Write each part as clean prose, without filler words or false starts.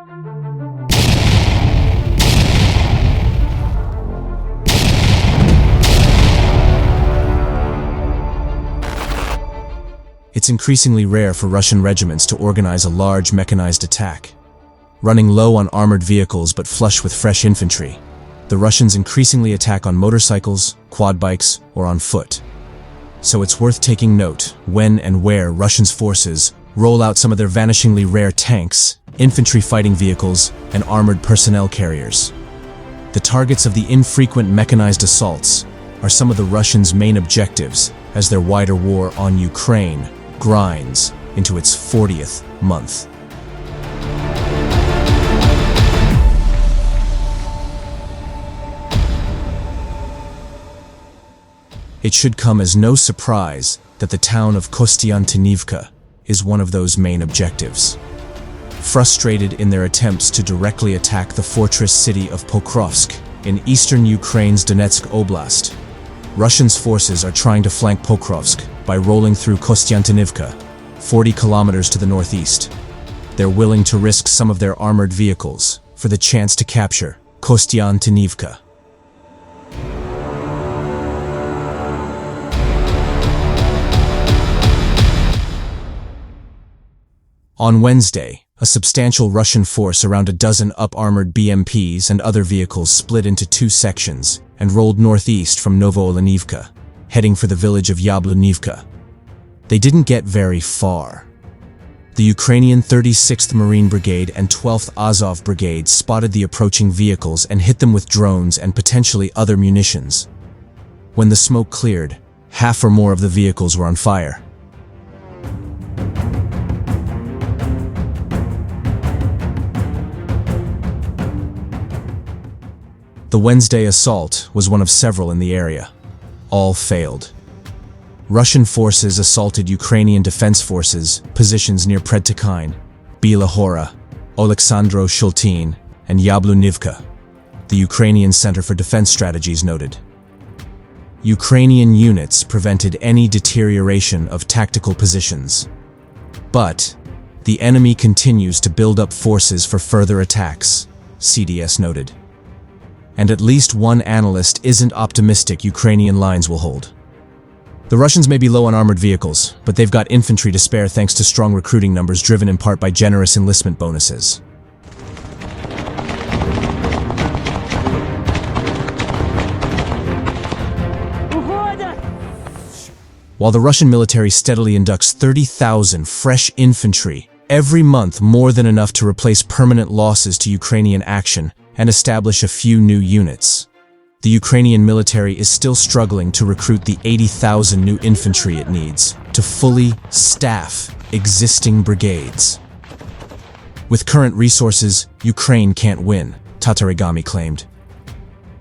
It's increasingly rare for Russian regiments to organize a large mechanized attack. Running low on armored vehicles but flush with fresh infantry, the Russians increasingly attack on motorcycles, quad bikes, or on foot. So it's worth taking note when and where Russian forces roll out some of their vanishingly rare tanks, infantry fighting vehicles, and armored personnel carriers. The targets of the infrequent mechanized assaults are some of the Russians' main objectives as their wider war on Ukraine grinds into its 40th month. It should come as no surprise that the town of Constantinovka is one of those main objectives. Frustrated in their attempts to directly attack the fortress city of Pokrovsk in eastern Ukraine's Donetsk Oblast, Russia's forces are trying to flank Pokrovsk by rolling through Constantinovka, 40 kilometers to the northeast. They're willing to risk some of their armored vehicles for the chance to capture Constantinovka. On Wednesday, a substantial Russian force around a dozen up-armored BMPs and other vehicles split into two sections and rolled northeast from Novoolenivka, heading for the village of Yablunivka. They didn't get very far. The Ukrainian 36th Marine Brigade and 12th Azov Brigade spotted the approaching vehicles and hit them with drones and potentially other munitions. When the smoke cleared, half or more of the vehicles were on fire. The Wednesday assault was one of several in the area. All failed. Russian forces assaulted Ukrainian defense forces positions near Predtikine, Bila Hora, Oleksandro Shultin, and Yablunivka, the Ukrainian Center for Defense Strategies noted. Ukrainian units prevented any deterioration of tactical positions. But the enemy continues to build up forces for further attacks, CDS noted. And at least one analyst isn't optimistic Ukrainian lines will hold. The Russians may be low on armored vehicles, but they've got infantry to spare thanks to strong recruiting numbers driven in part by generous enlistment bonuses. While the Russian military steadily inducts 30,000 fresh infantry every month, more than enough to replace permanent losses to Ukrainian action and establish a few new units, the Ukrainian military is still struggling to recruit the 80,000 new infantry it needs to fully staff existing brigades. With current resources, Ukraine can't win, Tatarigami claimed.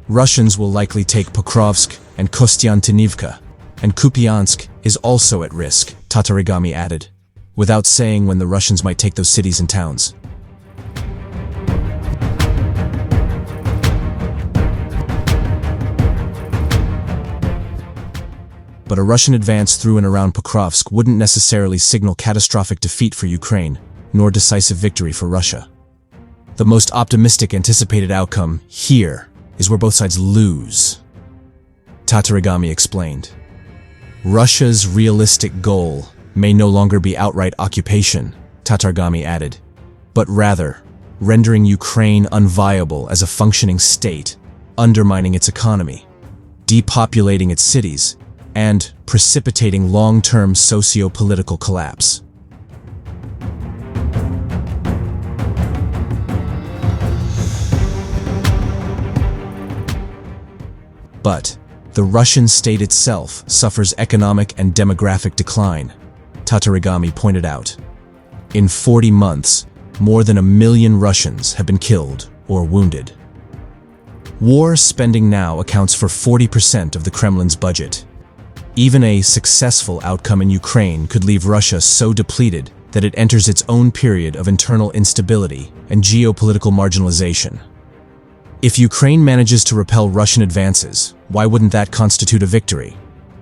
Russians will likely take Pokrovsk and Konstantinovka, and Kupiansk is also at risk, Tatarigami added, without saying when the Russians might take those cities and towns. But a Russian advance through and around Pokrovsk wouldn't necessarily signal catastrophic defeat for Ukraine, nor decisive victory for Russia. The most optimistic anticipated outcome here is where both sides lose. Tatarigami explained. Russia's realistic goal may no longer be outright occupation, Tatarigami added, but rather rendering Ukraine unviable as a functioning state, undermining its economy, depopulating its cities, and precipitating long-term socio-political collapse. But the Russian state itself suffers economic and demographic decline, Tatarigami pointed out. In 40 months, more than 1 million Russians have been killed or wounded. War spending now accounts for 40% of the Kremlin's budget. Even a successful outcome in Ukraine could leave Russia so depleted that it enters its own period of internal instability and geopolitical marginalization. If Ukraine manages to repel Russian advances, why wouldn't that constitute a victory?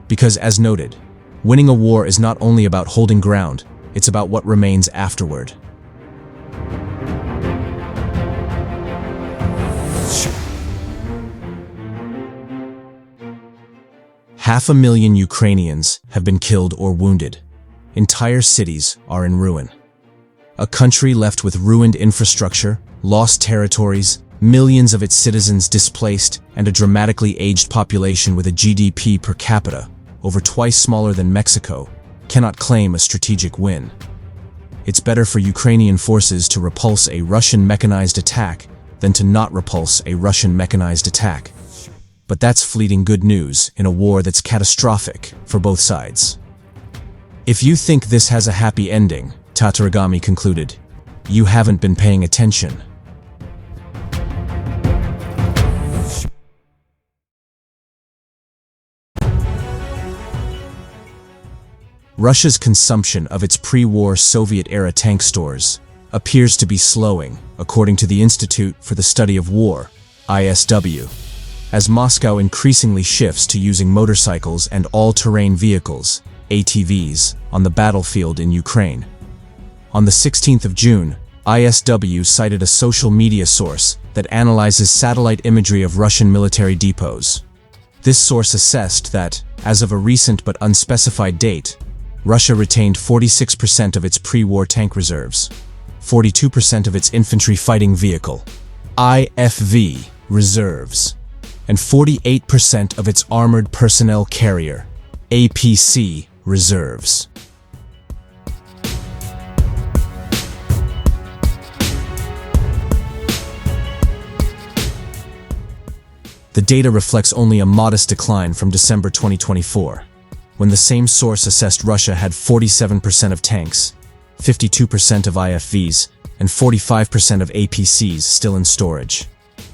Because, as noted, winning a war is not only about holding ground, it's about what remains afterward. 500,000 Ukrainians have been killed or wounded. Entire cities are in ruin. A country left with ruined infrastructure, lost territories, millions of its citizens displaced, and a dramatically aged population with a GDP per capita over twice smaller than Mexico cannot claim a strategic win. It's better for Ukrainian forces to repulse a Russian mechanized attack than to not repulse a Russian mechanized attack. But that's fleeting good news in a war that's catastrophic for both sides. If you think this has a happy ending, Tatarigami concluded, you haven't been paying attention. Russia's consumption of its pre-war Soviet-era tank stores appears to be slowing, according to the Institute for the Study of War, ISW, as Moscow increasingly shifts to using motorcycles and all-terrain vehicles, ATVs, on the battlefield in Ukraine. On the 16th of June, ISW cited a social media source that analyzes satellite imagery of Russian military depots. This source assessed that, as of a recent but unspecified date, Russia retained 46% of its pre-war tank reserves, 42% of its infantry fighting vehicle, IFV, reserves, and 48% of its armored personnel carrier, APC, reserves. The data reflects only a modest decline from December 2024, when the same source assessed Russia had 47% of tanks, 52% of IFVs, and 45% of APCs still in storage.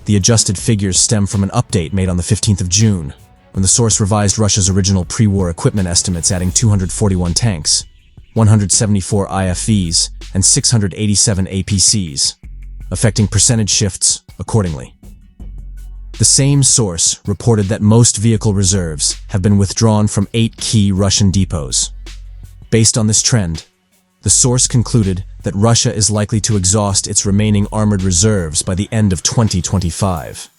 The adjusted figures stem from an update made on the 15th of June, when the source revised Russia's original pre-war equipment estimates, adding 241 tanks, 174 IFVs, and 687 APCs, affecting percentage shifts accordingly. The same source reported that most vehicle reserves have been withdrawn from 8 key Russian depots. Based on this trend, the source concluded that Russia is likely to exhaust its remaining armored reserves by the end of 2025.